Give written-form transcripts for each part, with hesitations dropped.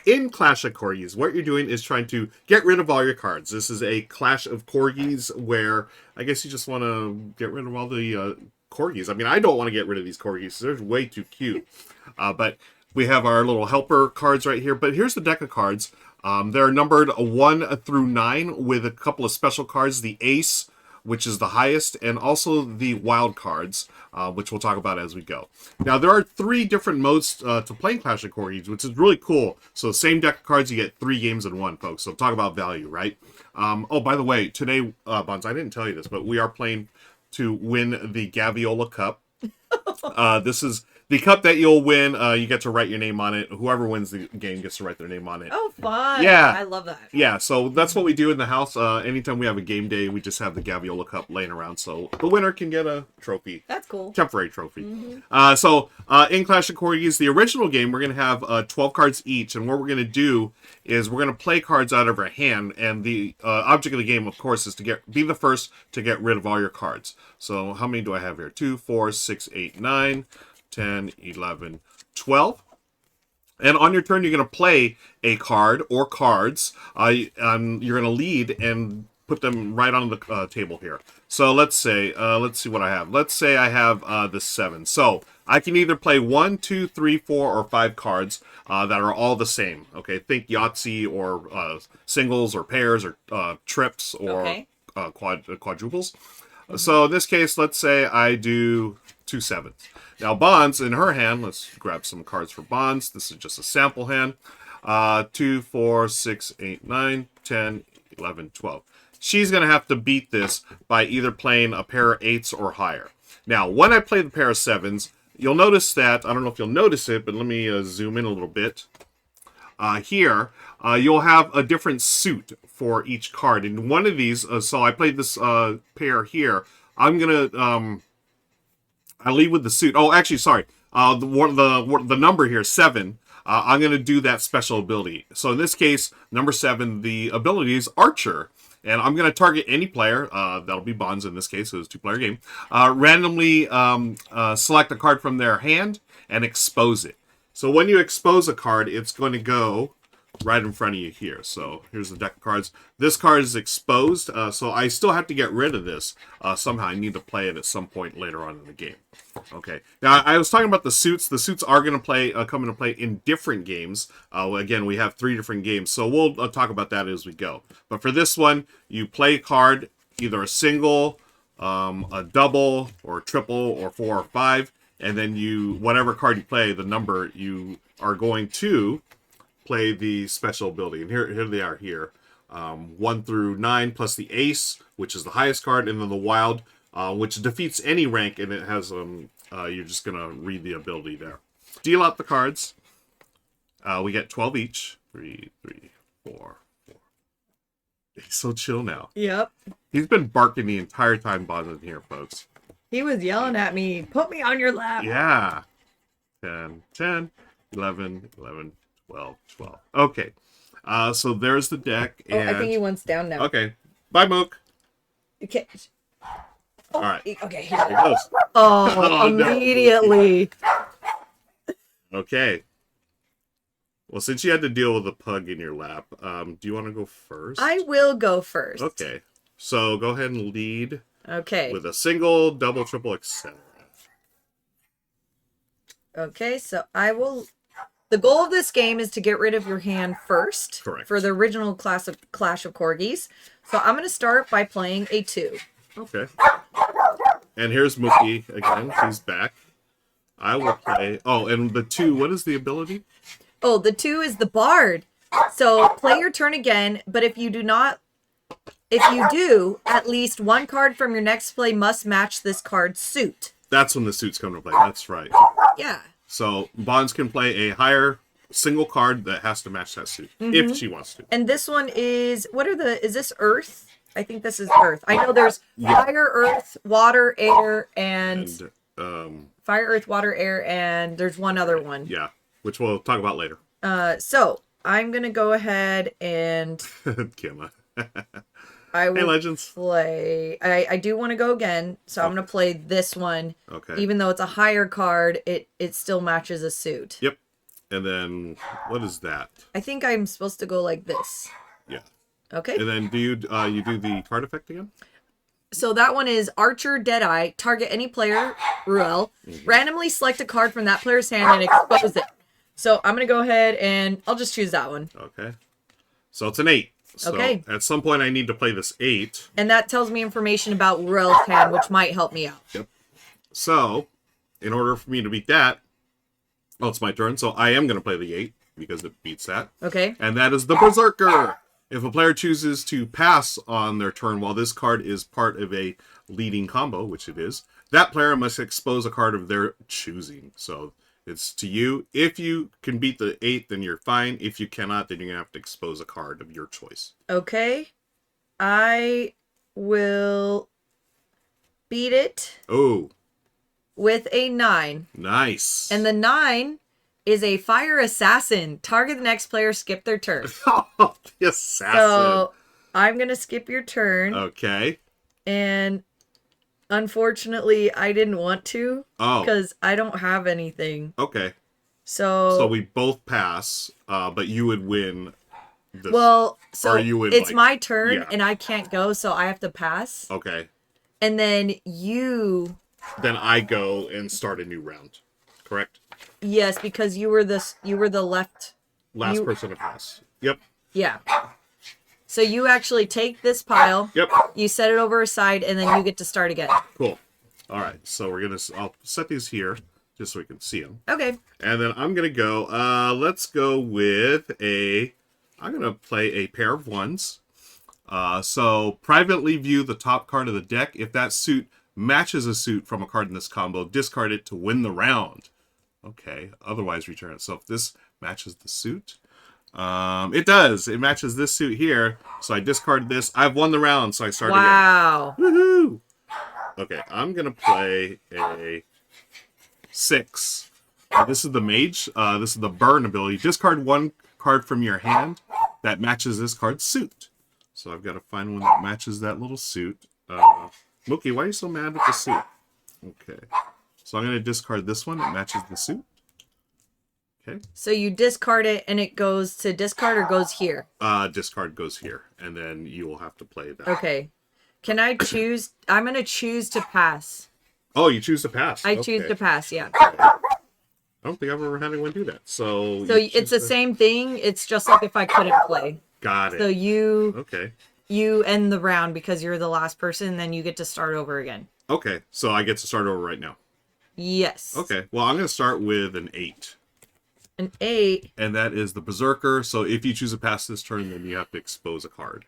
in Clash of Corgis, what you're doing is trying to get rid of all your cards. This is a Clash of Corgis where I guess you just want to get rid of all the Corgis. I mean, I don't want to get rid of these Corgis. They're way too cute. But we have our little helper cards right here. But here's the deck of cards. They're numbered 1 through 9 with a couple of special cards. The Ace, which is the highest, and also the wild cards, which we'll talk about as we go. Now, there are 3 different modes to playing Clash of Corgis, which is really cool. So, same deck of cards, you get 3 games in one, folks. So, talk about value, right? Oh, by the way, today, Bonds, I didn't tell you this, but we are playing to win the Gaviola Cup. This is the cup that you'll win. You get to write your name on it. Whoever wins the game gets to write their name on it. Oh, fun. Yeah. I love that. Yeah, so that's what we do in the house. Anytime we have a game day, we just have the Gaviola Cup laying around, so the winner can get a trophy. That's cool. Temporary trophy. So in Clash of Corgis, the original game, we're going to have 12 cards each, and what we're going to do is we're going to play cards out of our hand, and the object of the game, of course, is to be the first to get rid of all your cards. So how many do I have here? 2, 4, 6, 8, 9, 10, 11, 12. And on your turn, you're going to play a card or cards. You're going to lead and put them right on the table here. So let's see what I have. Let's say I have the 7. So I can either play 1, 2, 3, 4, or 5 cards that are all the same. Okay, think Yahtzee or singles or pairs or trips or quadruples. So in this case, let's say I do 2 7s. Now, Bonds, in her hand, let's grab some cards for Bonds. This is just a sample hand. 2, 4, 6, 8, 9, 10, 11, 12. She's going to have to beat this by either playing a pair of 8s or higher. Now, when I play the pair of 7s, you'll notice that, I don't know if you'll notice it, but let me zoom in a little bit. Here, you'll have a different suit for each card. And one of these, so I played this pair here. I'm going to... I lead with the suit. Oh, actually, sorry. The number here, 7. I'm going to do that special ability. So in this case, number 7, the ability is Archer. And I'm going to target any player. That'll be Bonds in this case. So it's a 2-player game. Randomly select a card from their hand and expose it. So when you expose a card, it's going to go right in front of you here. So here's the deck of cards. This card is exposed, so I still have to get rid of this. Somehow I need to play it at some point later on in the game. Okay. Now I was talking about the suits. The suits are going to come into play in different games. Again, we have 3 different games, so we'll talk about that as we go. But for this one, you play a card, either a single, a double, or a triple, or 4 or 5, and then whatever card you play, the number you are going to play the special ability. And here they are here. 1 through 9 plus the Ace, which is the highest card, and then the Wild, which defeats any rank, and it has, you're just going to read the ability there. Deal out the cards. We get 12 each. 3, 3, 4, 4. He's so chill now. Yep. He's been barking the entire time Bond's in here, folks. He was yelling at me, put me on your lap. Yeah. 10, 10, 11, 11, 12, 12. Okay. So there's the deck. And... I think he wants down now. Okay. Bye, Mook. Okay. All right. Okay, Here it goes. Oh, immediately. No. Okay. Well, since you had to deal with a pug in your lap, do you want to go first? I will go first. Okay. So go ahead and lead. Okay. With a single, double, triple, etc. Okay, so I will... The goal of this game is to get rid of your hand first. Correct. For the original Clash of Corgis. So I'm going to start by playing a 2. Okay. And here's Mookie again. He's back. I will play... Oh, and the 2, what is the ability? Oh, the 2 is the Bard. So play your turn again, but if you do, at least 1 card from your next play must match this card's suit. That's when the suits come to play. That's right. Yeah. So Bonds can play a higher single card that has to match that suit if she wants to. And this one is is this Earth? I think this is Earth. I know there's fire, earth, water, air, and fire, earth, water, air, and there's one other one. Yeah, which we'll talk about later. So I'm gonna go ahead and Kimma. I will Legends. play. I do want to go again, so I'm going to play this one. Okay. Even though it's a higher card, it still matches a suit. Yep. And then, what is that? I think I'm supposed to go like this. Yeah. Okay. And then do you do the card effect again? So that one is Archer Deadeye. Target any player, Ruel. Randomly select a card from that player's hand and expose it. So I'm going to go ahead and I'll just choose that one. Okay. So it's an 8. So okay. At some point I need to play this 8. And that tells me information about Ruel's hand, which might help me out. Yep. So, in order for me to beat that, well, it's my turn. So I am going to play the 8 because it beats that. Okay. And that is the Berserker. If a player chooses to pass on their turn while this card is part of a leading combo, which it is, that player must expose a card of their choosing. So it's to you. If you can beat the 8, then you're fine. If you cannot, then you're going to have to expose a card of your choice. Okay. I will beat it. Oh. With a 9. Nice. And the 9 is a fire assassin. Target the next player, skip their turn. Oh, the assassin. So I'm going to skip your turn. Okay. And unfortunately, I didn't want to. Oh. Because I don't have anything. Okay. So we both pass, but you would win. Well, so you would, it's like, my turn, yeah. and I can't go, so I have to pass. Okay. And then you... Then I go and start a new round. Correct? Yes, because you were the last person to pass. Yep. Yeah. So you actually take this pile. Yep. You set it over a side, and then you get to start again. Cool. All right. So I'll set these here just so we can see them. Okay. And then I'm gonna go. Let's go with I'm gonna play a pair of 1s. So privately view the top card of the deck. If that suit matches a suit from a card in this combo, discard it to win the round. Okay, otherwise return it. So if this matches the suit, it does. It matches this suit here. So I discard this. I've won the round, so I start again. Wow. Woohoo! Okay, I'm gonna play a 6. This is the mage. This is the burn ability. Discard 1 card from your hand that matches this card's suit. So I've got to find one that matches that little suit. Mookie, why are you so mad with the suit? Okay. So I'm going to discard this one. It matches the suit. Okay. So you discard it, and it goes to discard or goes here? Discard goes here, and then you will have to play that. Okay. Can I choose? I'm going to choose to pass. Oh, you choose to pass. I choose to pass, yeah. I don't think I've ever had anyone do that. So it's the same thing. It's just like if I couldn't play. Got it. So Okay. You end the round because you're the last person, and then you get to start over again. Okay, so I get to start over right now. Yes. Okay, well, I'm going to start with an 8. An 8. And that is the Berserker. So if you choose to pass this turn, then you have to expose a card.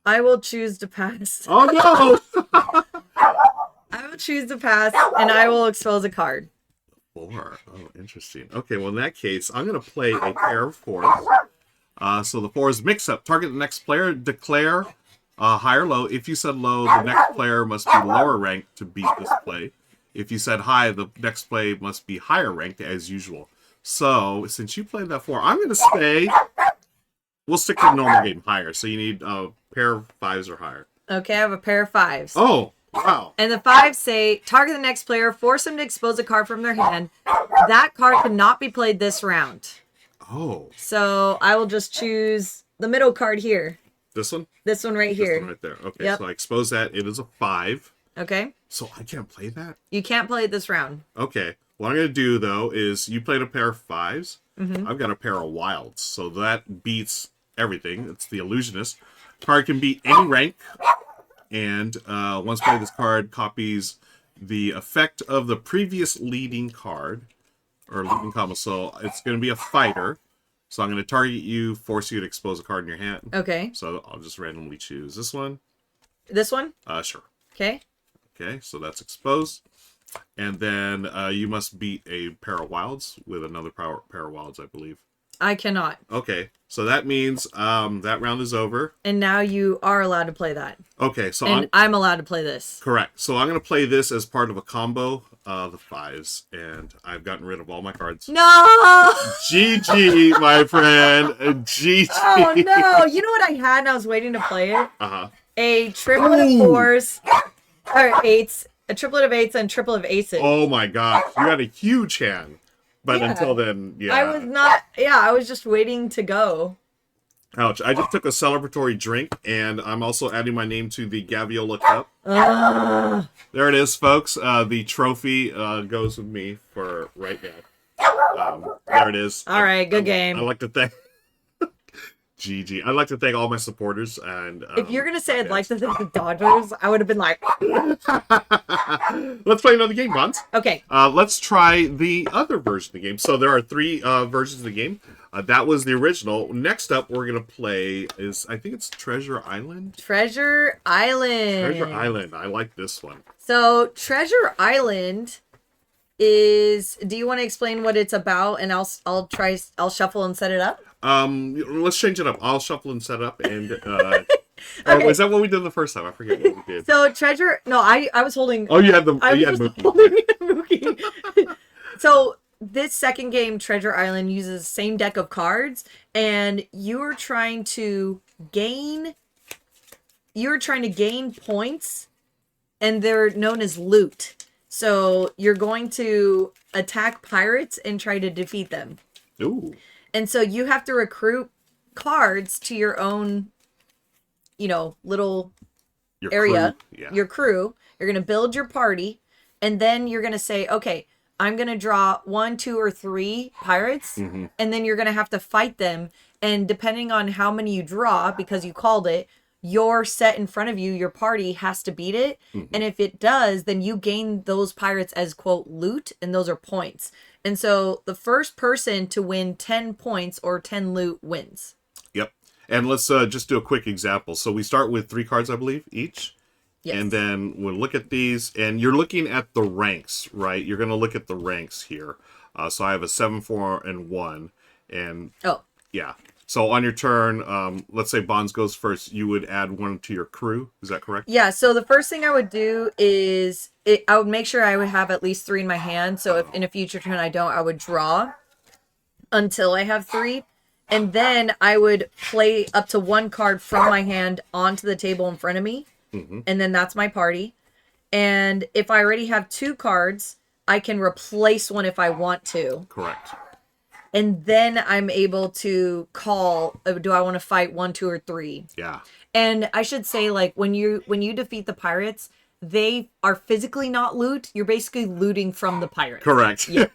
I will choose to pass. Oh, no! I will choose to pass, and I will expose a card. 4. Oh, interesting. Okay, well, in that case, I'm going to play a pair of 4s. So the 4 is mix-up. Target the next player. Declare high or low. If you said low, the next player must be lower ranked to beat this play. If you said high, the next play must be higher ranked as usual. So, since you played that 4, I'm going to say we'll stick to the normal game higher. So you need a pair of 5s or higher. Okay, I have a pair of 5s. Oh, wow. And the 5s say, target the next player, force them to expose a card from their hand. That card cannot be played this round. Oh. So I will just choose the middle card here. This one? This one right here. This one right there. Okay, Yep. so I expose that. It is a 5. Okay. So I can't play that? You can't play it this round. Okay. What I'm going to do, though, is you played a pair of 5s. Mm-hmm. I've got a pair of wilds. So that beats everything. It's the Illusionist. Card can beat any rank. And once played, this card copies the effect of the previous leading card. Or leading combo. So it's going to be a fighter. So I'm going to target you, force you to expose a card in your hand. Okay. So I'll just randomly choose this one. This one? Sure. Okay. Okay, so that's exposed. And then you must beat a pair of wilds with another pair of wilds, I believe. I cannot. Okay, so that means that round is over. And now you are allowed to play that. Okay, so I'm allowed to play this. Correct. So I'm going to play this as part of a combo, the 5s, and I've gotten rid of all my cards. No! GG, my friend. GG. Oh, no. You know what I had and I was waiting to play it? Uh-huh. A triplet of 4s, or 8s, a triplet of 8s and a triplet of aces. Oh, my gosh. You had a huge hand. But Yeah. until then, yeah. I was not. Yeah, I was just waiting to go. Ouch. I just took a celebratory drink, and I'm also adding my name to the Gaviola Cup. There it is, folks. The trophy goes with me for right now. There it is. All right, good game. I'd like to thank... GG. I'd like to thank all my supporters. And if you're going to say I'd like to thank the Dodgers, I would have been like... Let's play another game, Bonds. Okay. Let's try the other version of the game. So there are 3 versions of the game. That was the original. Next up, we're going to play I think it's Treasure Island? Treasure Island. Treasure Island. I like this one. So, Treasure Island is... Do you want to explain what it's about? And I'll shuffle and set it up? Let's change it up. I'll shuffle and set up. And, okay. Or was that what we did the first time? I forget what we did. So, Treasure... No, I was holding... Oh, you had the... I was just holding Mookie. So... This second game, Treasure Island, uses the same deck of cards, and you're trying to gain points, and they're known as loot. So you're going to attack pirates and try to defeat them. Ooh. And so you have to recruit cards to your own, little area, your crew. You're going to build your party, and then you're going to say, okay, I'm going to draw 1, 2, or 3 pirates, and then you're going to have to fight them. And depending on how many you draw, because you called it, your set in front of you, your party has to beat it. And if it does, then you gain those pirates as, quote, loot, and those are points. And so the first person to win 10 points or 10 loot wins. Yep. And let's just do a quick example. So we start with 3 cards, I believe, each. Yes. And then we'll look at these, and you're looking at the ranks, right? You're going to look at the ranks here. So I have a 7, 4, and 1. And yeah. So on your turn, let's say Bonds goes first, you would add 1 to your crew. Is that correct? Yeah. So the first thing I would do is I would make sure I would have at least 3 in my hand. So if in a future turn I don't, I would draw until I have 3. And then I would play up to 1 card from my hand onto the table in front of me. And then that's my party. And if I already have 2 cards, I can replace 1 if I want to. Correct. And then I'm able to call, do I want to fight 1, 2, or 3? Yeah. And I should say, like, when you defeat the pirates, they are physically not loot. You're basically looting from the pirates. Correct. Yeah.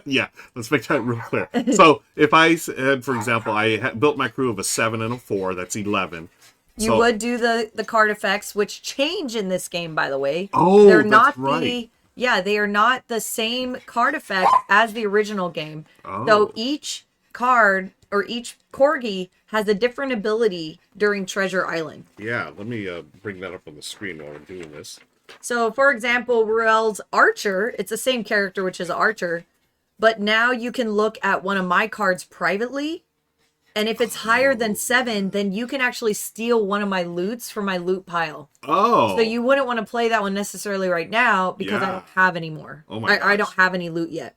Yeah. Let's make that real clear. So if I said, for example, I built my crew of a 7 and a 4, that's 11. You would do the card effects, which change in this game, by the way. Oh, they're not that's right. they are not the same card effect as the original game. Oh. So each card or each corgi has a different ability during Treasure Island. Yeah, let me bring that up on the screen while we're doing this. So, for example, Ruel's Archer, it's the same character, which is Archer, but now you can look at one of my cards privately. And if it's higher than 7, then you can actually steal one of my loots from my loot pile. Oh. So you wouldn't want to play that one necessarily right now because I don't have any more. Oh my I don't have any loot yet.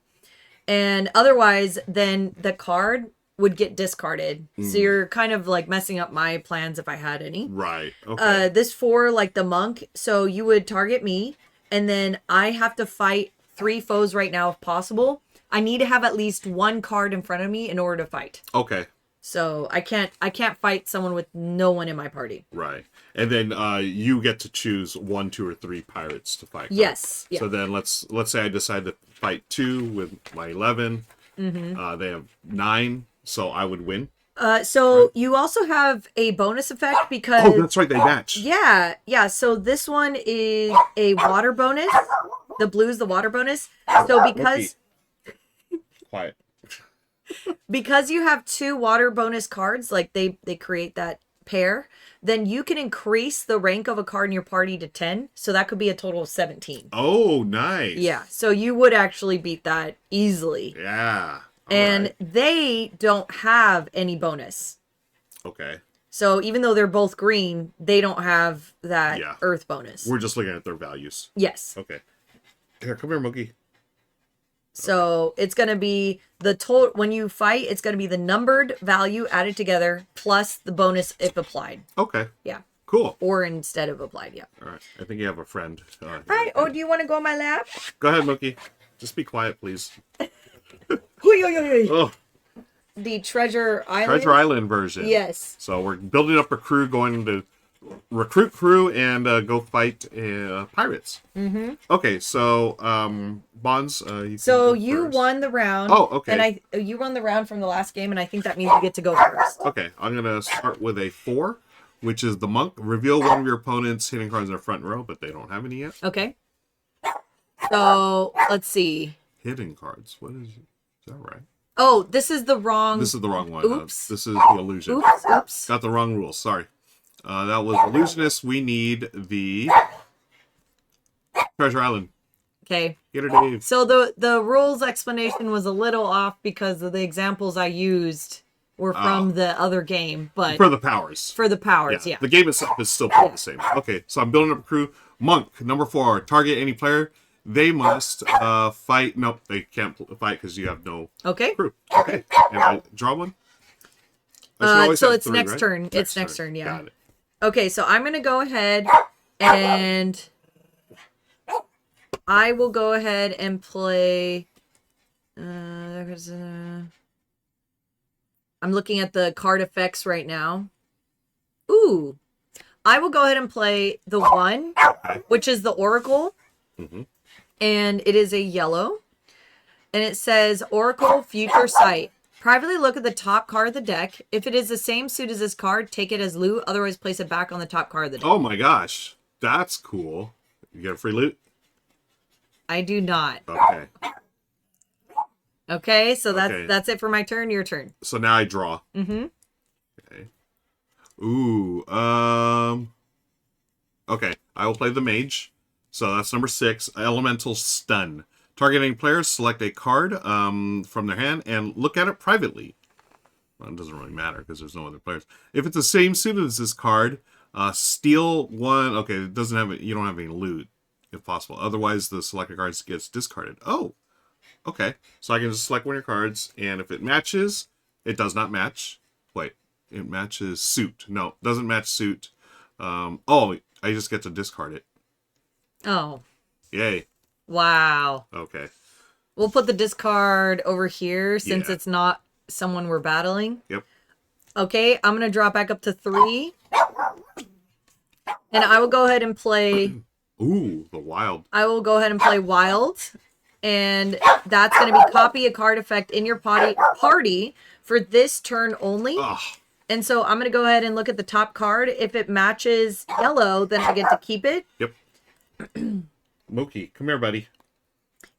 And otherwise, then the card would get discarded. So you're kind of like messing up my plans if I had any. Right. Okay. This 4, like the monk. So you would target me, and then I have to fight 3 foes right now if possible. I need to have at least 1 card in front of me in order to fight. Okay. So I can't fight someone with no one in my party. Right. And then you get to choose 1, 2, or 3 pirates to fight. Yes. Yeah. So then let's say I decide to fight 2 with my 11. They have 9, so I would win. So you also have a bonus effect because... Oh, that's right. They match. Yeah. So this one is a water bonus. The blue is the water bonus. So because... Quiet. Because you have 2 water bonus cards, like they create that pair, then you can increase the rank of a card in your party to 10. So that could be a total of 17. Oh, nice. Yeah. So you would actually beat that easily. Yeah. And they don't have any bonus. Okay. So even though they're both green, they don't have that earth bonus. We're just looking at their values. Yes. Okay. Here, come here, Mookie. So it's going to be the total, when you fight, it's going to be the numbered value added together plus the bonus if applied. Okay. Yeah. Cool. Or instead of applied, yeah. All right. I think you have a friend. All right. Oh, do you want to go on my lap? Go ahead, Mookie. Just be quiet, please. Oh, The Treasure Island. Treasure Island version. Yes. So we're building up a crew, going to recruit crew and go fight pirates. Mm-hmm. Okay, so Bonds. You won the round. Oh, okay. And you won the round from the last game, and I think that means you get to go first. Okay, I'm gonna start with a 4, which is the monk. Reveal one of your opponent's hitting cards in the front row, but they don't have any yet. Okay. So let's see. Hitting cards. What is that right? Oh, this is the wrong. This is the wrong one. Oops. This is the illusion. Oops. Got the wrong rules. Sorry. That was Illusionist. We need the Treasure Island. Okay. Get her, Dave. So the rules explanation was a little off because of the examples I used were from the other game, but for the powers. For the powers, yeah. The game itself is still the same. Okay, so I'm building up a crew. Monk, number 4. Target any player. They must fight. Nope, they can't fight because you have no crew. Okay. And I draw one. So it's next turn. It's next turn, yeah. Got it. Okay, so I'm going to go ahead and I will go ahead and play... I'm looking at the card effects right now. Ooh. I will go ahead and play the 1, which is the Oracle. Mm-hmm. And it is a yellow. And it says Oracle Future Sight. Privately look at the top card of the deck. If it is the same suit as this card, take it as loot. Otherwise, place it back on the top card of the deck. Oh my gosh. That's cool. You get a free loot? I do not. Okay. Okay, so that's it for my turn. Your turn. So now I draw. Mm-hmm. Okay. Ooh. Okay. I will play the mage. So that's number 6. Elemental Stun. Targeting players, select a card from their hand and look at it privately. Well, it doesn't really matter because there's no other players. If it's the same suit as this card, steal one. Okay, it doesn't have you don't have any loot, if possible. Otherwise, the selected card gets discarded. Oh, okay. So I can just select one of your cards, and if it matches, it does not match. Wait, it matches suit. No, it doesn't match suit. Oh, I just get to discard it. Oh. Yay. Wow. Okay. We'll put the discard over here since it's not someone we're battling. Yep. Okay, I'm going to drop back up to 3. And I will go ahead and play... Ooh, the wild. I will go ahead and play wild. And that's going to be copy a card effect in your party for this turn only. Ugh. And so I'm going to go ahead and look at the top card. If it matches yellow, then I get to keep it. Yep. Mookie, come here, buddy.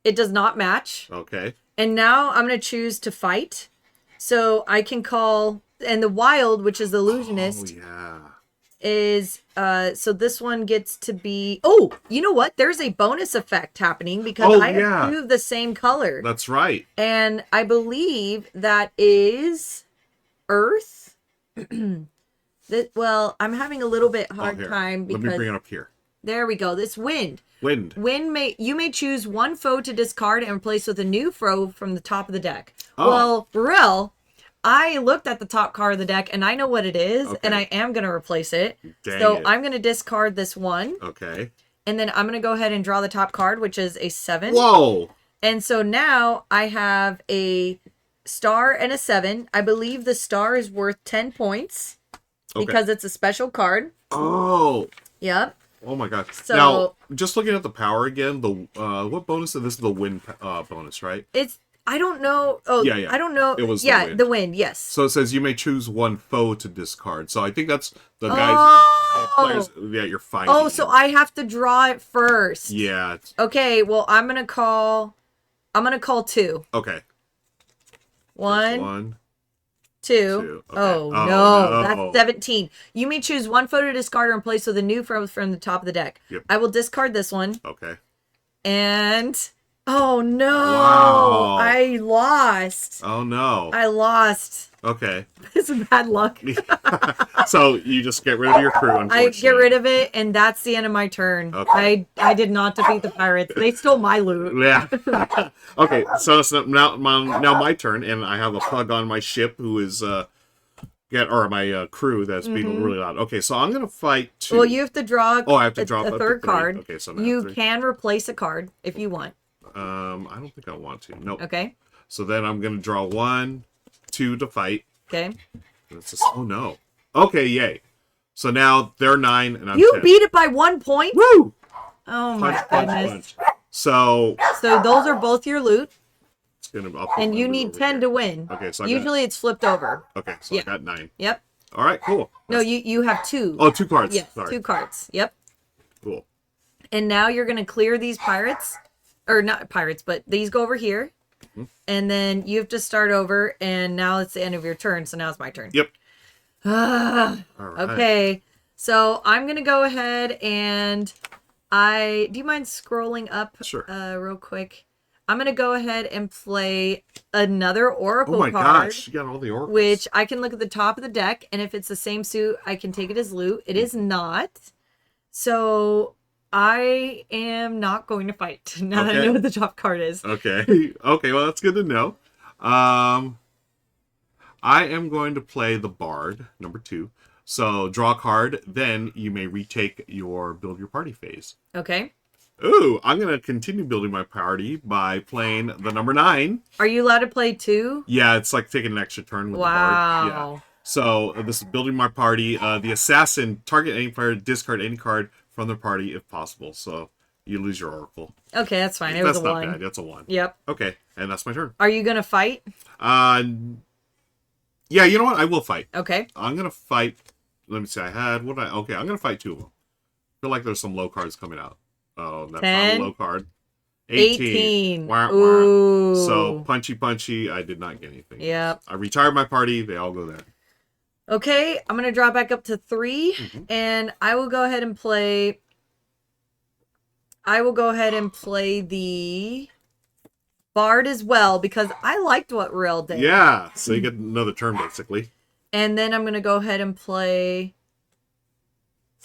It does not match. Okay. And now I'm going to choose to fight. So I can call... And the wild, which is the illusionist, is... so this one gets to be... Oh, you know what? There's a bonus effect happening because I have 2 of the same color. That's right. And I believe that is Earth. Well, I'm having a little bit hard time because... Let me bring it up here. There we go. This wind. Wind. You may choose one foe to discard and replace with a new foe from the top of the deck. Oh. Well, Ruel, I looked at the top card of the deck and I know what it is, and I am going to replace it. I'm going to discard this 1. Okay. And then I'm going to go ahead and draw the top card, which is a 7. Whoa. And so now I have a star and a 7. I believe the star is worth 10 points because it's a special card. Oh. Yep. Oh my god. So, now, just looking at the power again, the what bonus is this? Is the wind bonus, right? I don't know. Oh, yeah. I don't know. It was the wind, yes. So it says you may choose one foe to discard. So I think that's the guys players that you're fighting. Oh, so I have to draw it first. Yeah. Okay, well, I'm going to call 2. Okay. 1, 2. Okay. Oh, no. That's 17. You may choose one foe to discard and replace with a new foe from the top of the deck. Yep. I will discard this one. Okay. And... Oh, no. Wow. I lost. Oh, no. I lost. Okay. It's bad luck. So you just get rid of your crew, unfortunately. I get rid of it, and that's the end of my turn. Okay. I did not defeat the pirates. They stole my loot. Yeah. Okay, so it's now my turn, and I have a pug on my ship who is my crew that's being really loud. Okay, so I'm gonna fight 2. Well, you have to draw. I have to draw a third card. Okay, so you can replace a card if you want. I don't think I want to. Nope. Okay. So then I'm going to draw 1, 2 to fight. Okay. It's just, oh no. Okay, yay. So now they're 9 and I'm You 10. beat it by 1 point? Woo! Oh my goodness. Punch. So those are both your loot. it's gonna, And you need 10 to win. Okay, so usually it's flipped over. Okay, so I got 9. Yep. All right, cool. No, you have 2. Oh, 2 cards. Yes, Sorry. 2 cards. Yep. Cool. And now you're going to clear these pirates. Or not pirates, but these go over here. Mm-hmm. And then you have to start over. And now it's the end of your turn. So now it's my turn. Yep. All right. Okay. So I'm going to go ahead and do you mind scrolling up real quick? I'm going to go ahead and play another Oracle card. Oh my gosh, you got all the Oracles. Which I can look at the top of the deck. And if it's the same suit, I can take it as loot. It is not. So I am not going to fight now that I know what the top card is. Okay. Okay, well, that's good to know. I am going to play the Bard, number 2. So draw a card, then you may retake your build your party phase. Okay. Ooh, I'm going to continue building my party by playing the number 9. Are you allowed to play 2? Yeah, it's like taking an extra turn with the Bard. Yeah. So this is building my party. The Assassin, target any player, discard any card from their party if possible. So you lose your Oracle. Okay, that's fine. It was a 1. That's not bad. That's a 1. Yep. Okay, and that's my turn. Are you going to fight? Yeah, you know what? I will fight. Okay. I'm going to fight. Let me see. Okay, I'm going to fight 2 of them. I feel like there's some low cards coming out. Oh, that's 10, not a low card. 18. Wah, wah. Ooh. So, punchy. I did not get anything. Yep. I retired my party. They all go there. Okay, I'm going to draw back up to 3. And I will go ahead and play... the Bard as well, because I liked what Ruel did. Yeah, so you get another turn, basically. And then I'm going to go ahead and play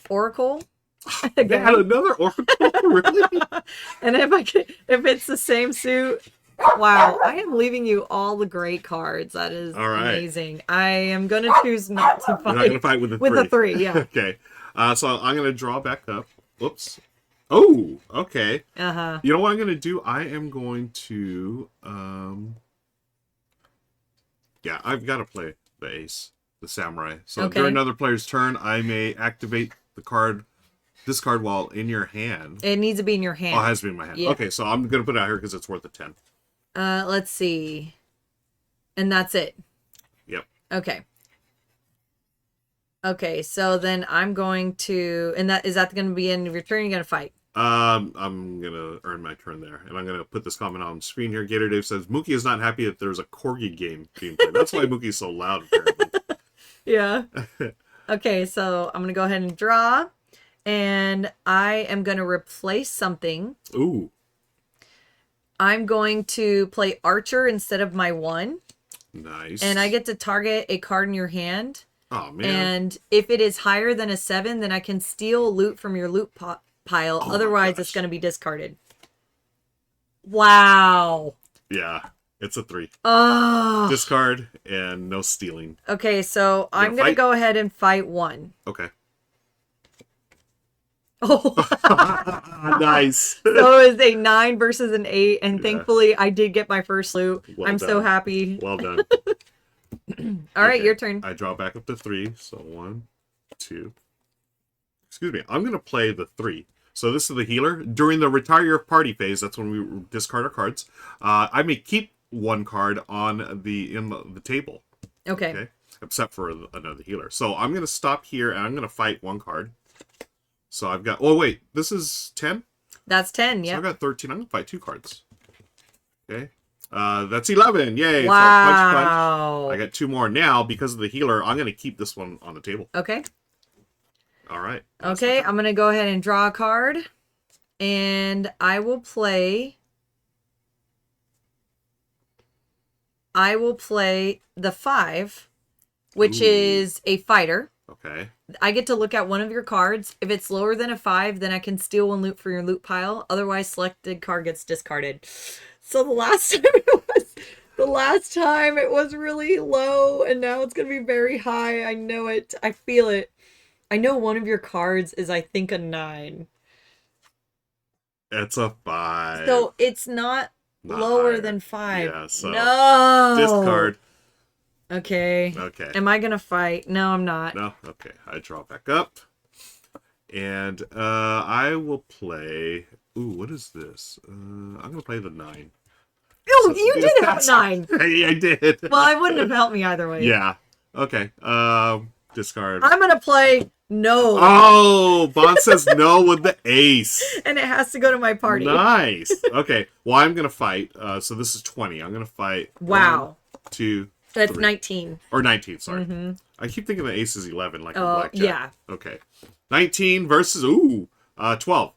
Oracle. They had another Oracle? Really? And if it's the same suit, wow, I am leaving you all the great cards. That is amazing. I am going to choose not to fight. You're not going to fight with the 3. With the 3, yeah. Okay. So I'm going to draw back up. Whoops. Oh, okay. Uh-huh. You know what I'm going to do? I am going to... yeah, I've got to play the Ace, the Samurai. So during another player's turn, I may activate the card... This card while in your hand. It needs to be in your hand. Oh, it has to be in my hand. Yeah. Okay, so I'm going to put it out here because it's worth a 10. Let's see. And that's it. Yep. Okay. Okay, so then I'm going to... And is that going to be the end of your turn? You're going to fight? I'm going to earn my turn there. And I'm going to put this comment on screen here. Gator Dave says, Mookie is not happy that there's a Corgi game being played. That's why Mookie's so loud, apparently. Yeah. Okay, so I'm going to go ahead and draw. And I am going to replace something. Ooh. I'm going to play Archer instead of my 1. Nice. And I get to target a card in your hand. Oh, man. And if it is higher than a 7, then I can steal loot from your loot pile. Oh, otherwise, it's going to be discarded. Wow. Yeah, it's a 3. Oh. Discard and no stealing. Okay, so I'm going to go ahead and fight 1. Okay. Oh, nice. So it was a 9 versus an 8, and thankfully I did get my first loot. I'm so happy. Well done. All right, your turn. I draw back up to 3. So 1, 2. Excuse me. I'm going to play the 3. So this is the healer. During the retire your party phase, that's when we discard our cards. I may keep 1 card on the table. Okay. Except for another healer. So I'm going to stop here and I'm going to fight 1 card. So I've got... Oh, wait. This is 10? That's 10, yeah. So I've got 13. I'm going to fight 2 cards. Okay. That's 11. Yay. Wow. So punch. I got 2 more. Now, because of the healer, I'm going to keep this one on the table. Okay. All right. Okay, I'm going to go ahead and draw a card. And I will play... the 5, which is a fighter. Okay. I get to look at one of your cards. If it's lower than a 5, then I can steal 1 loot for your loot pile. Otherwise, selected card gets discarded. So the last time it was really low, and now it's gonna be very high. I know it. I feel it. I know one of your cards is, I think, a 9. It's a 5. So it's not lower higher. than 5. Yeah, so no. discard. Okay. Okay. Am I gonna fight? No, I'm not. No? Okay. I draw back up. And I will play... Ooh, what is this? I'm going to play the 9. Oh, you did have 9. Hey, I did. Well, I wouldn't have helped me either way. Yeah. Okay. Discard. I'm gonna play no. Oh, Bond says no with the ace. And it has to go to my party. Nice. Okay. Well, I'm going to fight. So this is 20. I'm going to fight. Wow. 1, 2, That's 3. 19. Or 19, sorry. Mm-hmm. I keep thinking the ace is 11, like in Oh, blackjack. yeah. Okay. 19 versus, 12.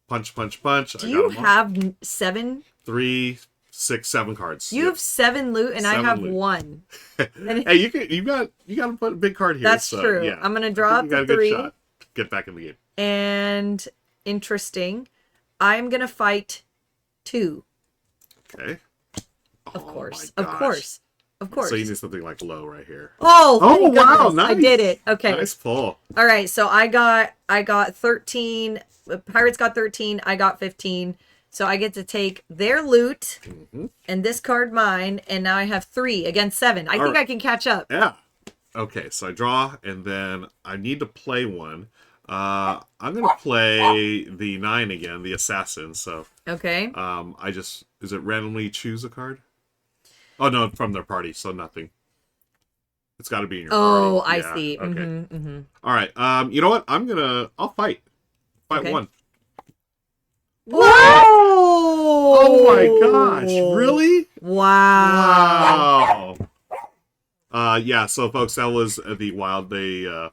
Punch, punch, punch. Do you have 7? 3, 6, 7 cards. You have 7 loot, and I have loot. 1. 1. Hey, you got to put a big card here. That's so, true. Yeah. I'm gonna draw up you got the a good 3. shot. Get back in the game. And interesting, I'm gonna fight 2. Okay. Of course. My Of gosh. course. Of course. So you need something like low right here. Oh, thank wow, goodness. nice. I did it. Okay. Nice pull. All right, so I got 13. Pirates got 13. I got 15. So I get to take their loot and discard mine, and now I have 3 against 7. I think I can catch up. Yeah. Okay, so I draw, and then I need to play one. I'm gonna play the 9 again, the assassin. So Okay. is it randomly choose a card? Oh no, from their party, so nothing. It's got to be in your Oh, party. I see. Okay. All right. You know what? I'll fight. Fight 1. Whoa! Oh my gosh! Really? Wow. Wow. Yeah. So, folks, that was the wild day.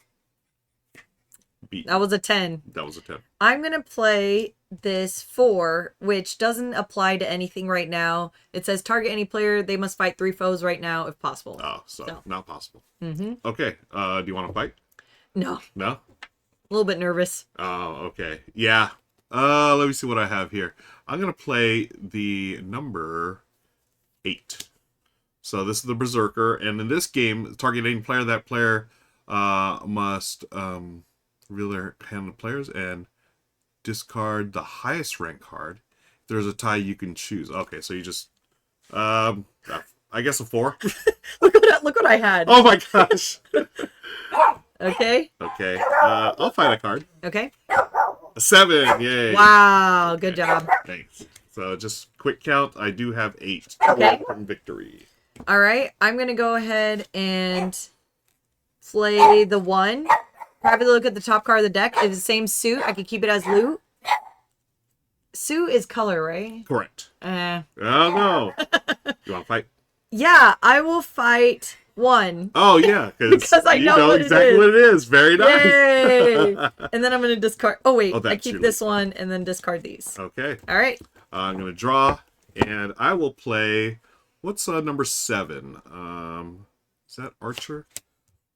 Beat. That was a 10. That was a 10. I'm gonna play this 4, which doesn't apply to anything right now. It says target any player. They must fight 3 foes right now, if possible. Oh, so not possible. Mm-hmm. Okay. Do you want to fight? No. No. A little bit nervous. Oh, okay. Yeah. Let me see what I have here. I'm gonna play the number 8. So this is the Berserker, and in this game, target any player. That player must reveal their hand of players and discard the highest rank card. If there's a tie, you can choose. Okay, so you just I guess a 4. Look what I had. Oh my gosh. Okay. Okay. I'll find a card. Okay. A 7. Yay. Wow. Good job. Thanks. So just quick count. I do have 8. Okay. From victory. All right. I'm gonna go ahead and play the 1. Probably look at the top card of the deck. It's the same suit. I could keep it as loot. Suit is color, right? Correct. Uh. Oh no. You want to fight? Yeah, I will fight 1. Oh yeah, because I know what exactly what it is. Very nice. Yay! And then I'm going to discard. Oh wait, I keep your this one and then discard these. Okay. All right. I'm going to draw, and I will play. What's number 7? Is that Archer?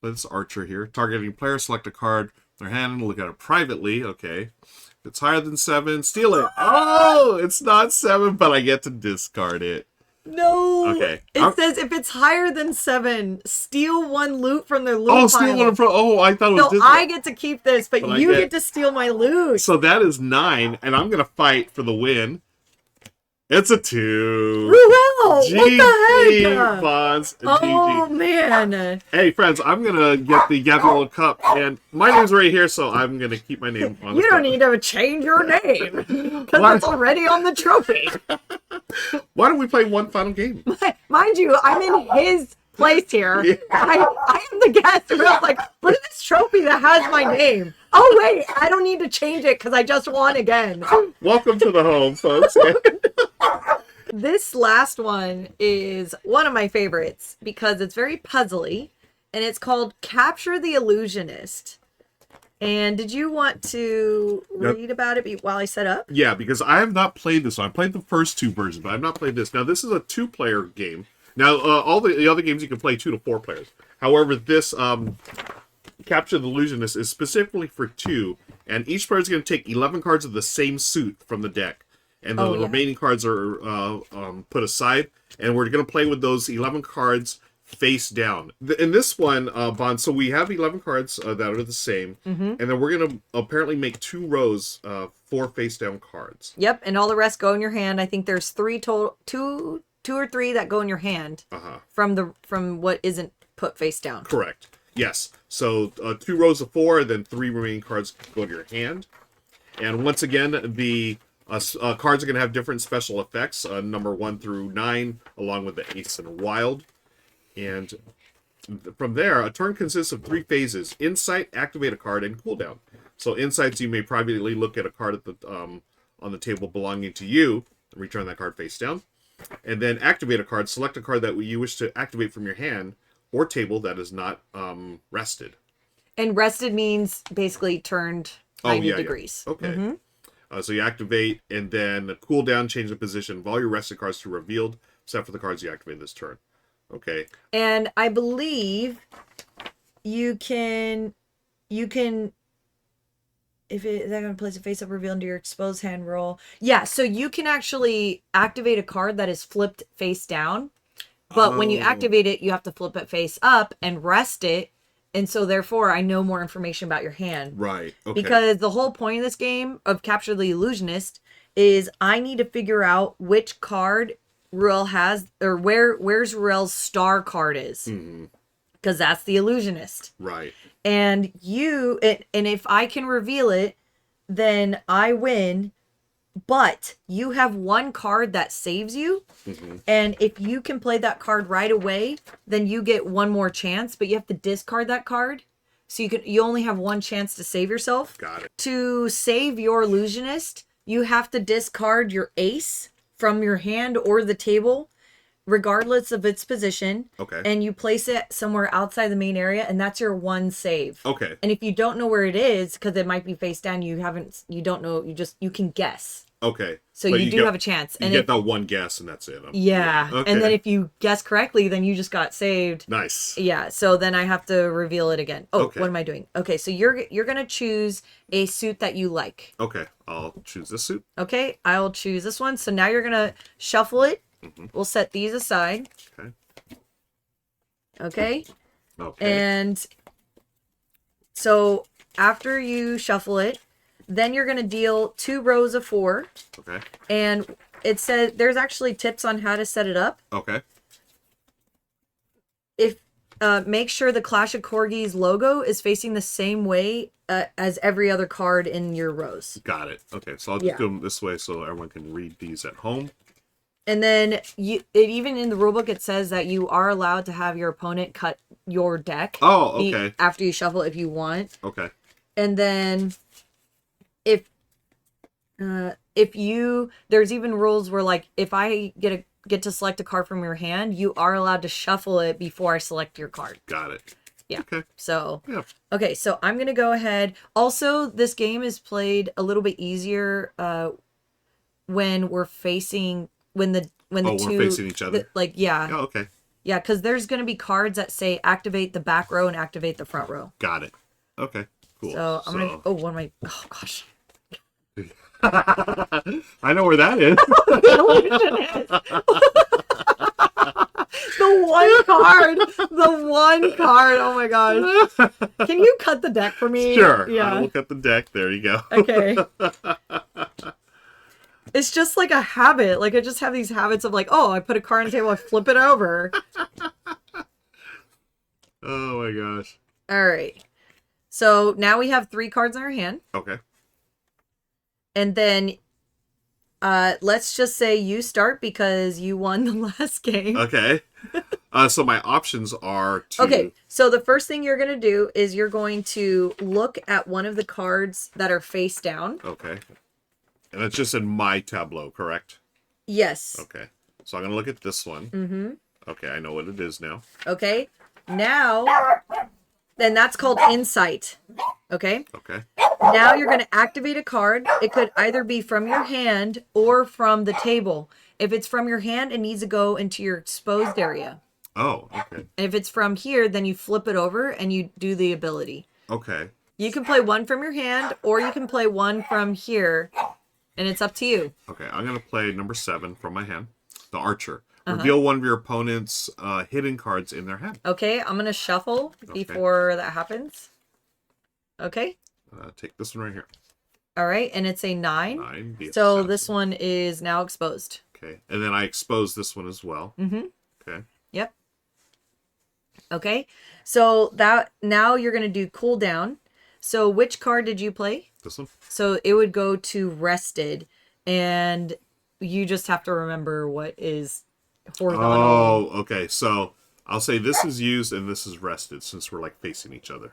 Let's Archer here. Targeting player, select a card in their hand and look at it privately. Okay. If it's higher than 7, steal it. Oh, it's not 7, but I get to discard it. No. Okay. It says if it's higher than 7, steal 1 loot from their loot pile. Oh, steal one from. Oh, I thought it was. So I get to keep this, but you get to steal my loot. So that is 9, and I'm gonna fight for the win. It's a 2. Ruel, what GG, the heck? Bonds. And Oh GG. man. Hey friends, I'm gonna get the Gabriel Cup, and my name's right here, so I'm gonna keep my name on. You the don't cup. need to change your name because it's already on the trophy. Why don't we play one final game? Mind you, I'm in his place here. Yeah. I am the guest. And I was like, look at this trophy that has my name. Oh, wait, I don't need to change it because I just won again. Welcome to the home, folks. This last one is one of my favorites because it's very puzzly, and it's called Capture the Illusionist. And did you want to read about it while I set up? Yeah, because I have not played this one. I played the first 2 versions, but I've not played this. Now, this is a 2-player game. Now, all the other games you can play 2 to 4 players. However, this Capture the Illusionist is specifically for 2, and each player is going to take 11 cards of the same suit from the deck. And the remaining cards are put aside, and we're going to play with those 11 cards face down. In this one, Bond, so we have 11 cards that are the same, and then we're going to apparently make 2 rows, 4 face down cards. Yep, and all the rest go in your hand. I think there's 3 total, two or three that go in your hand from what isn't put face down. Correct. Yes. So 2 rows of 4, and then 3 remaining cards go to your hand. And once again, the cards are going to have different special effects, number 1 through 9, along with the ace and wild. And from there, a turn consists of 3 phases: insight, activate a card, and cooldown. So insights, you may privately look at a card at the on the table belonging to you, and return that card face down. And then activate a card. Select a card that you wish to activate from your hand or table that is not rested. And rested means basically turned 90 degrees. Yeah. Okay. So you activate, and then cooldown, change the position of all your rested cards to revealed, except for the cards you activate this turn. Okay. And I believe you can if they're going to place a face up reveal into your exposed hand roll. Yeah, so you can actually activate a card that is flipped face down. But when you activate it, you have to flip it face up and rest it. And so therefore, I know more information about your hand. Right. Okay. Because the whole point of this game of Capture the Illusionist is I need to figure out which card Ruel has, or where's Ruel's star card is. Because that's the Illusionist. Right. And and if I can reveal it, then I win. But you have 1 card that saves you. And if you can play that card right away, then you get 1 more chance, but you have to discard that card. So you only have 1 chance to save yourself. Got it. To save your Illusionist, you have to discard your ace from your hand or the table, regardless of its position. Okay. And you place it somewhere outside the main area, and that's your 1 save. Okay. And if you don't know where it is, because it might be face down, you don't know, you can guess. Okay. So you do have a chance. You get that 1 guess, and that's it. Yeah. Okay. And then if you guess correctly, then you just got saved. Nice. Yeah. So then I have to reveal it again. Oh, okay. What am I doing? Okay. So you're gonna choose a suit that you like. Okay. I'll choose this suit. Okay. I'll choose this one. So now you're gonna shuffle it. We'll set these aside. Okay. Okay. Okay. And so after you shuffle it, then you're going to deal 2 rows of 4. Okay. And it says there's actually tips on how to set it up. Okay. If make sure the Clash of Corgis logo is facing the same way as every other card in your rows. Got it. Okay. So I'll just do them this way so everyone can read these at home. And then even in the rulebook, it says that you are allowed to have your opponent cut your deck. Oh, okay. After you shuffle if you want. Okay. And then there's even rules where, like, if I get to select a card from your hand, you are allowed to shuffle it before I select your card. Got it. Yeah. Okay. So, yeah. Okay, so I'm going to go ahead. Also, this game is played a little bit easier when we're facing two we're facing each other. Yeah. Oh, okay. Yeah, cuz there's going to be cards that say activate the back row and activate the front row. Got it. Okay. Cool. So, I'm going to oh gosh. I know where that is. The one card. Oh my gosh. Can you cut the deck for me? Sure. Yeah. I will cut the deck. There you go. Okay. It's just like a habit. Like, I just have these habits of, like, oh, I put a card on the table, I flip it over. Oh my gosh. All right. So now we have 3 cards in our hand. Okay. And then let's just say you start because you won the last game. Okay. So my options are to... Okay, so the first thing you're going to do is you're going to look at one of the cards that are face down. Okay. And it's just in my tableau, correct? Yes. Okay. So I'm going to look at this one. Mm-hmm. Okay, I know what it is now. Okay. Now, then that's called Insight. Okay? Okay. Now you're going to activate a card. It could either be from your hand or from the table. If it's from your hand, it needs to go into your exposed area. Oh, okay. And if it's from here, then you flip it over and you do the ability. Okay. You can play one from your hand or you can play one from here. And it's up to you. Okay, I'm going to play number 7 from my hand. The Archer. Reveal one of your opponent's hidden cards in their hand. Okay, I'm going to shuffle before that happens. Okay. Take this one right here. All right, and it's a 9. 9. So this one is now exposed. Okay, and then I expose this one as well. Mm-hmm. Okay. Yep. Okay, so that now you're going to do cooldown. So which card did you play? This one. So it would go to rested, and you just have to remember what is horizontal. Oh, okay. So I'll say this is used and this is rested since we're like facing each other.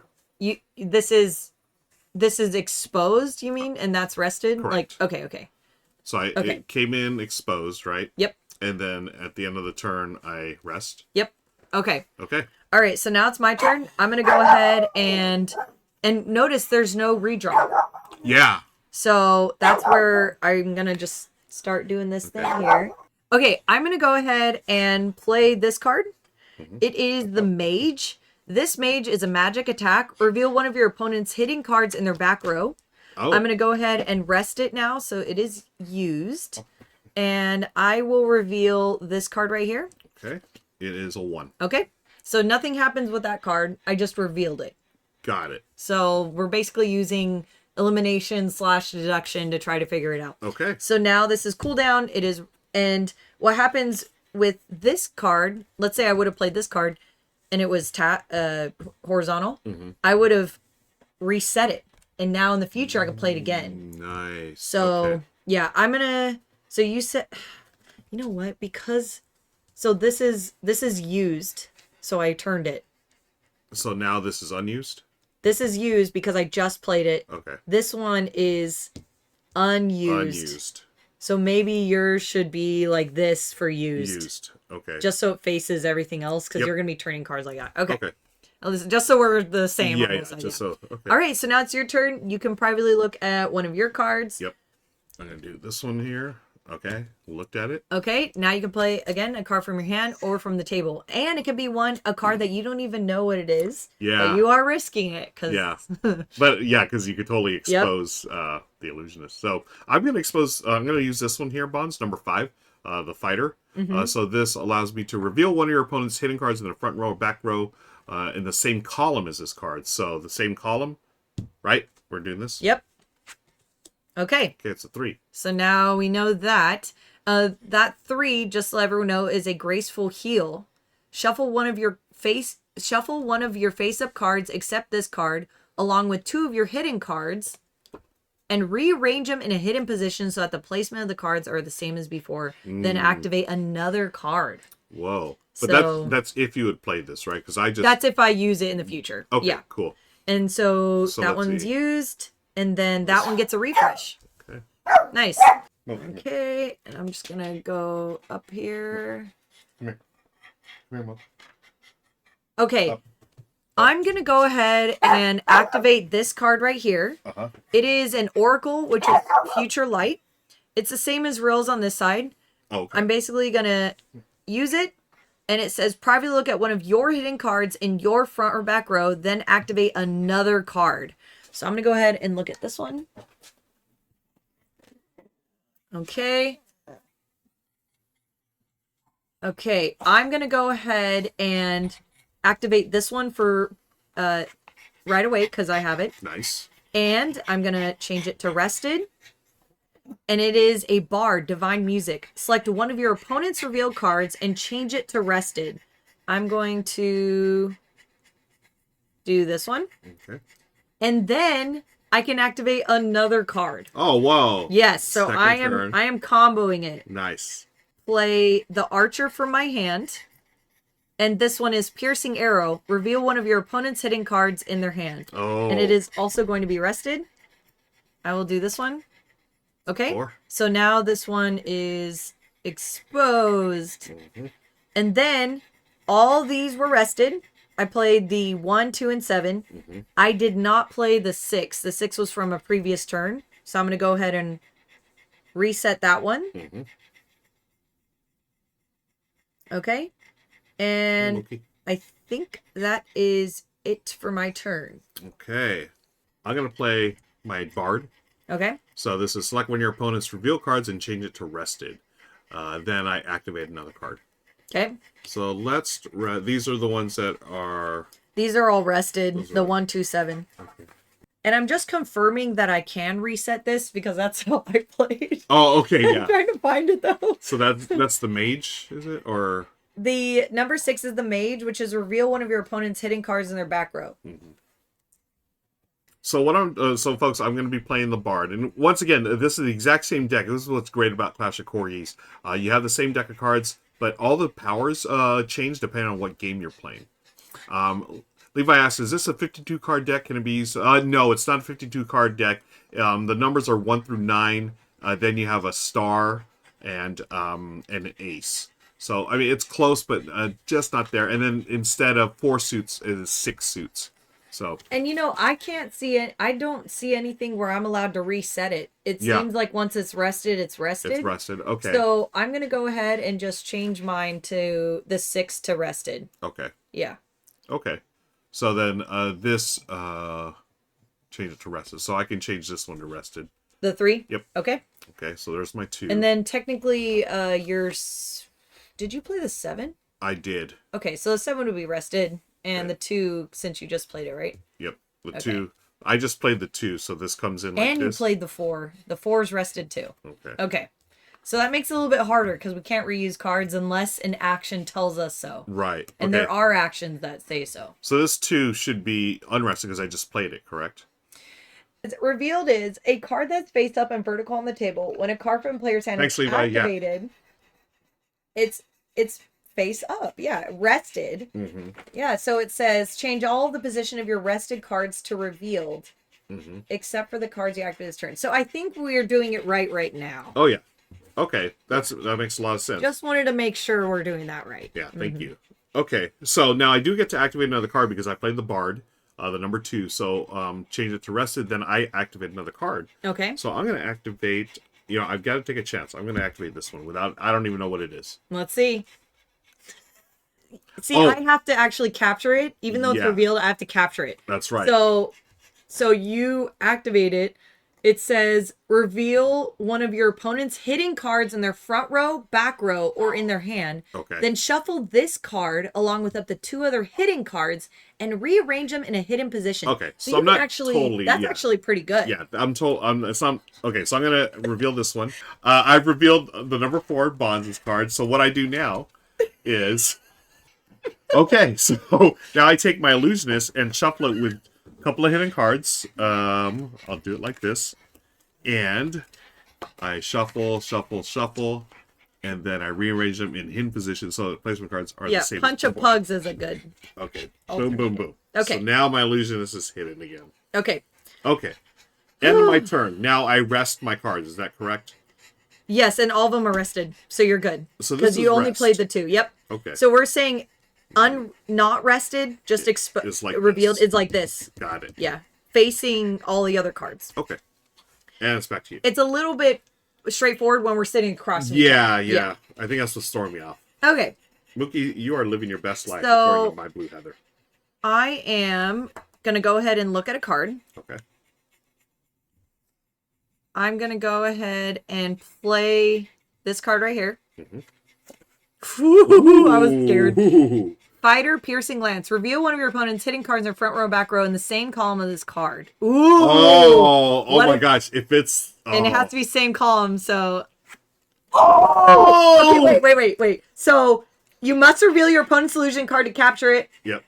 This is exposed, you mean? And that's rested? Correct. Like, okay. So it came in exposed, right? Yep. And then at the end of the turn, I rest. Yep. Okay. Okay. All right, so now it's my turn. I'm going to go ahead and notice there's no redraw. Yeah. So that's where I'm going to just start doing this thing here. Okay, I'm going to go ahead and play this card. It is the Mage. This Mage is a magic attack. Reveal one of your opponent's hidden cards in their back row. Oh. I'm going to go ahead and rest it now, so it is used. And I will reveal this card right here. Okay. It is a 1. Okay. So nothing happens with that card. I just revealed it. Got it. So we're basically using elimination / deduction to try to figure it out. Okay. So now this is cooldown. It is, and what happens with this card, let's say I would have played this card and it was horizontal, I would have reset it. And now in the future I can play it again. Nice. So yeah, I'm gonna, so you said, you know what, because, so this is used. So I turned it. So now this is unused? This is used because I just played it. Okay. This one is unused. So maybe yours should be like this for used. Okay. Just so it faces everything else, because you're going to be turning cards like that. Okay. Just so we're the same. Yeah, just so. Okay. All right, so now it's your turn. You can privately look at one of your cards. Yep. I'm going to do this one here. Okay. Looked at it. Okay. Now you can play, again, a card from your hand or from the table. And it could be a card that you don't even know what it is. Yeah. But you are risking it. Yeah. But yeah, because you could totally expose the Illusionist. So I'm going to I'm going to use this one here, Bonds, number 5, the Fighter. So this allows me to reveal one of your opponent's hidden cards in the front row or back row in the same column as this card. So the same column, right? We're doing this? Yep. Okay. Okay, it's a 3. So now we know that. That 3, just to let everyone know, is a graceful heal. Shuffle one of your face-up cards, except this card, along with 2 of your hidden cards, and rearrange them in a hidden position so that the placement of the cards are the same as before. Then activate another card. Whoa. But that's if you had played this, right? Because that's if I use it in the future. Okay, yeah. Cool. And so that one's used, and then that one gets a refresh. Okay. Nice. Okay, and I'm just gonna go up here. Come here, Mom. Okay. I'm gonna go ahead and activate this card right here. It is an Oracle, which is Future Light. It's the same as Ruel's on this side. Okay. I'm basically gonna use it, and it says privately look at one of your hidden cards in your front or back row, then activate another card. So I'm gonna go ahead and look at this one. Okay. Okay, I'm gonna go ahead and activate this one for right away because I have it. Nice. And I'm gonna change it to rested. And it is a bard, divine music. Select one of your opponent's revealed cards and change it to rested. I'm going to do this one. Okay. And then I can activate another card. Oh, whoa. Yes, so I am comboing it. Nice. Play the archer from my hand. And this one is Piercing Arrow. Reveal one of your opponent's hidden cards in their hand. Oh. And it is also going to be rested. I will do this one. Okay. 4. So now this one is exposed. And then all these were rested. I played the 1, 2, and 7. I did not play the 6. The 6 was from a previous turn. So I'm going to go ahead and reset that one. Okay. And I think that is it for my turn. Okay. I'm going to play my bard. Okay. So this is select one of your opponent's reveal cards and change it to rested. Then I activate another card. Okay. So these are the ones that are... These are all rested. The 1, 2, 7. Okay. And I'm just confirming that I can reset this because that's how I played. Oh, okay, yeah. I'm trying to find it though. So that's the mage, is it? Or the number 6 is the mage, which is reveal one of your opponent's hidden cards in their back row. Mm-hmm. So so folks, I'm going to be playing the Bard, and once again, this is the exact same deck. This is what's great about Clash of Corgis. You have the same deck of cards, but all the powers change depending on what game you're playing. Levi asks, is this a 52 card deck? Can it be used? No, it's not a 52 card deck. The numbers are 1 through 9. Then you have a star and an ace. So, I mean, it's close, but just not there. And then instead of 4 suits, it is 6 suits. So. And I can't see it. I don't see anything where I'm allowed to reset it. It seems like once it's rested, it's rested. It's rested. Okay. So I'm going to go ahead and just change mine to the 6 to rested. Okay. Yeah. Okay. So then this change it to rested. So I can change this one to rested. The 3? Yep. Okay. Okay, so there's my 2. And then technically did you play the 7? I did. Okay, so the 7 would be rested. And the 2, since you just played it, right? Yep. The 2. I just played the 2, so this comes in like and this. And you played the 4. The 4 is rested too. Okay. Okay. So that makes it a little bit harder because we can't reuse cards unless an action tells us so. Right. Okay. And there are actions that say so. So this 2 should be unrested because I just played it, correct? It's revealed is a card that's face up and vertical on the table. When a card from player's hand is activated, it's face up. Yeah. Rested. Mm-hmm. Yeah. So it says change all of the position of your rested cards to revealed, except for the cards you activate this turn. So I think we're doing it right now. Oh, yeah. Okay. That makes a lot of sense. Just wanted to make sure we're doing that right. Yeah. Thank you. Okay. So now I do get to activate another card because I played the Bard, the number 2. So change it to rested. Then I activate another card. Okay. So I'm going to activate, I've got to take a chance. I'm going to activate this one I don't even know what it is. Let's see. I have to actually capture it. Even though it's revealed, I have to capture it. That's right. So you activate it. It says, reveal one of your opponent's hidden cards in their front row, back row, or in their hand. Okay. Then shuffle this card along with up to 2 other hidden cards and rearrange them in a hidden position. Okay. So I'm not totally... That's actually pretty good. Yeah, I'm told... it's not... Okay, so I'm going to reveal this one. I've revealed the number 4 Bonds card. So what I do now is... Okay, so now I take my Illusionist and shuffle it with a couple of hidden cards. I'll do it like this. And I shuffle, and then I rearrange them in hidden positions so the placement cards are the same. Yeah, Punch of Pugs is a good... Okay, boom, boom, boom. Okay. So now my Illusionist is hidden again. Okay. Okay. End of my turn. Now I rest my cards, is that correct? Yes, and all of them are rested, so you're good. So because you only played the 2. Yep. Okay. So we're saying not rested, just like revealed. This. It's like this. Got it. Yeah, facing all the other cards. Okay. And it's back to you. It's a little bit straightforward when we're sitting across from each other. Yeah. I think that's what's throwing me off. Okay. Mookie, you are living your best life according to my Blue Heather. I am gonna go ahead and look at a card. Okay. I'm gonna go ahead and play this card right here. Ooh, I was scared. Ooh. Fighter Piercing Lance. Reveal one of your opponent's hidden cards in their front row, back row in the same column of this card. Ooh. Oh my gosh. If it's... Oh. And it has to be same column, so... Oh! Okay, wait. So, you must reveal your opponent's illusion card to capture it. Yep.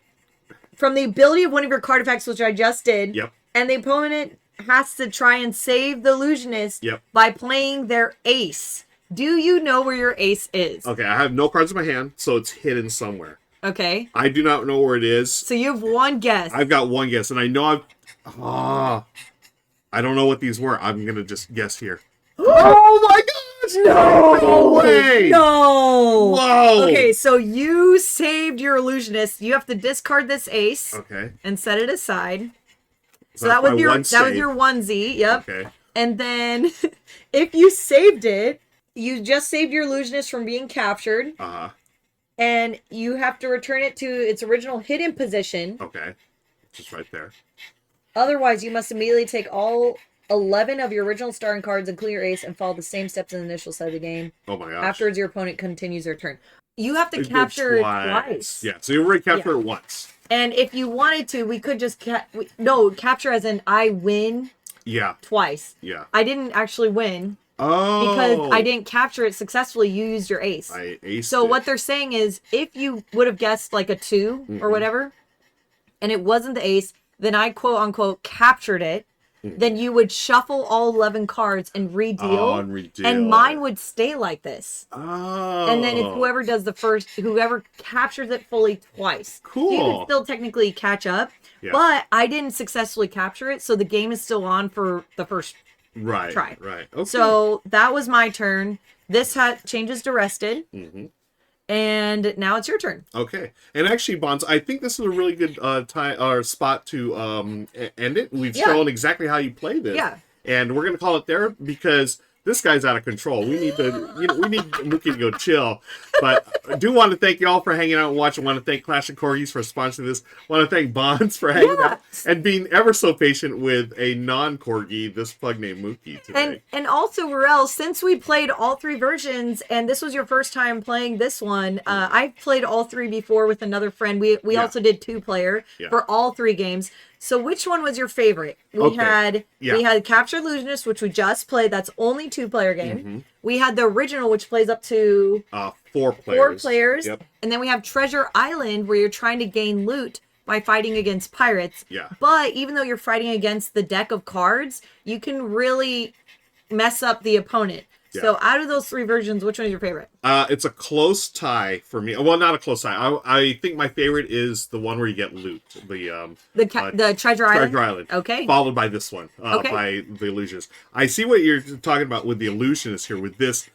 From the ability of one of your card effects, which I just did. Yep. And the opponent has to try and save the illusionist by playing their ace. Do you know where your ace is? Okay, I have no cards in my hand, so it's hidden somewhere. Okay. I do not know where it is. So you have one guess. I've got one guess, and I know I don't know what these were. I'm going to just guess here. Oh my gosh! No way! No! Whoa! Okay, so you saved your illusionist. You have to discard this ace. Okay. And set it aside. So that was your onesie. Yep. Okay. And then if you saved it, you just saved your illusionist from being captured. Uh-huh. And you have to return it to its original hidden position. Okay. Just right there. Otherwise, you must immediately take all 11 of your original starting cards, including your ace, and follow the same steps in the initial set of the game. Oh my gosh. Afterwards, your opponent continues their turn. You have to capture it twice. Yeah, so you already captured it once. And if you wanted to, we could just capture as in I win. Yeah. Twice. Yeah. I didn't actually win. Oh. Because I didn't capture it successfully. You used your ace. I aced So it. what they're saying is, if you would have guessed like a 2 or whatever, and it wasn't the ace, then I quote unquote captured it. Then you would shuffle all 11 cards and redeal. Oh, and redeal. And mine would stay like this. Oh. And then if whoever does whoever captures it fully twice. Cool. You can still technically catch up. Yeah. But I didn't successfully capture it, so the game is still on for the first try. Right. Okay. So that was my turn. This changes to rested. And now it's your turn. Okay. And actually, Bonds, I think this is a really good time or spot to end it. We've shown exactly how you play this. Yeah. And we're going to call it there because this guy's out of control. We need to, we need Mookie to go chill. But I do want to thank you all for hanging out and watching. I want to thank Clash of Corgis for sponsoring this. I want to thank Bonds for hanging out and being ever so patient with a non-Corgi, this pug named Mookie today. And also, Ruel, since we played all 3 versions, and this was your first time playing this one, I've played all 3 before with another friend. We also did 2-player for all 3 games. So which one was your favorite? We had Capture Illusionist, which we just played. That's only 2-player game. We had the original, which plays up to 4 players. 4 players. Yep. And then we have Treasure Island, where you're trying to gain loot by fighting against pirates. Yeah. But even though you're fighting against the deck of cards, you can really mess up the opponent. Yeah. So out of those 3 versions, which one is your favorite? It's a close tie for me. Well, not a close tie. I think my favorite is the one where you get loot. The Treasure Island? Treasure Island. Okay. Followed by this one, by the Illusionist. I see what you're talking about with the Illusionist here. With this,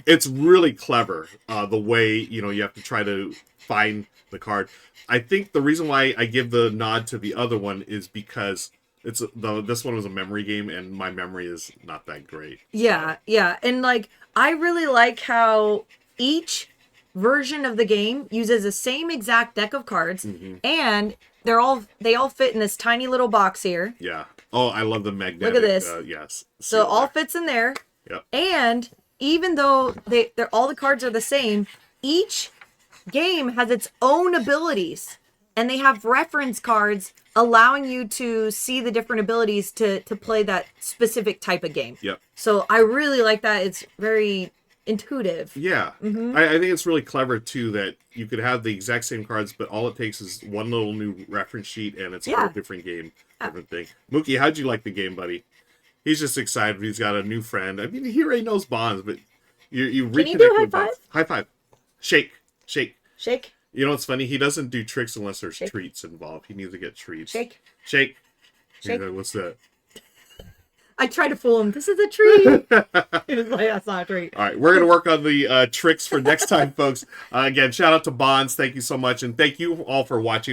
it's really clever, the way, you have to try to find the card. I think the reason why I give the nod to the other one is because this one was a memory game, and my memory is not that great. Yeah, yeah. And I really like how each version of the game uses the same exact deck of cards, and they all fit in this tiny little box here. Yeah. Oh, I love the magnetic. Look at this. Yes. So all fits in there. Yep. And even though they're all the cards are the same, each game has its own abilities, and they have reference cards allowing you to see the different abilities to play that specific type of game. Yep. So I really like that. It's very intuitive. Yeah. I think it's really clever, too, that you could have the exact same cards, but all it takes is one little new reference sheet, and it's a whole different game, different thing. Mookie, how'd you like the game, buddy? He's just excited. He's got a new friend. I mean, he already knows Bonds, but you reconnect. Can you do high five? High five. Shake. Shake. You know what's funny? He doesn't do tricks unless there's treats involved. He needs to get treats. Shake. Like, what's that? I tried to fool him. This is a treat. He was like, that's not a treat. All right, we're going to work on the tricks for next time, folks. Again, shout out to Bonds. Thank you so much. And thank you all for watching.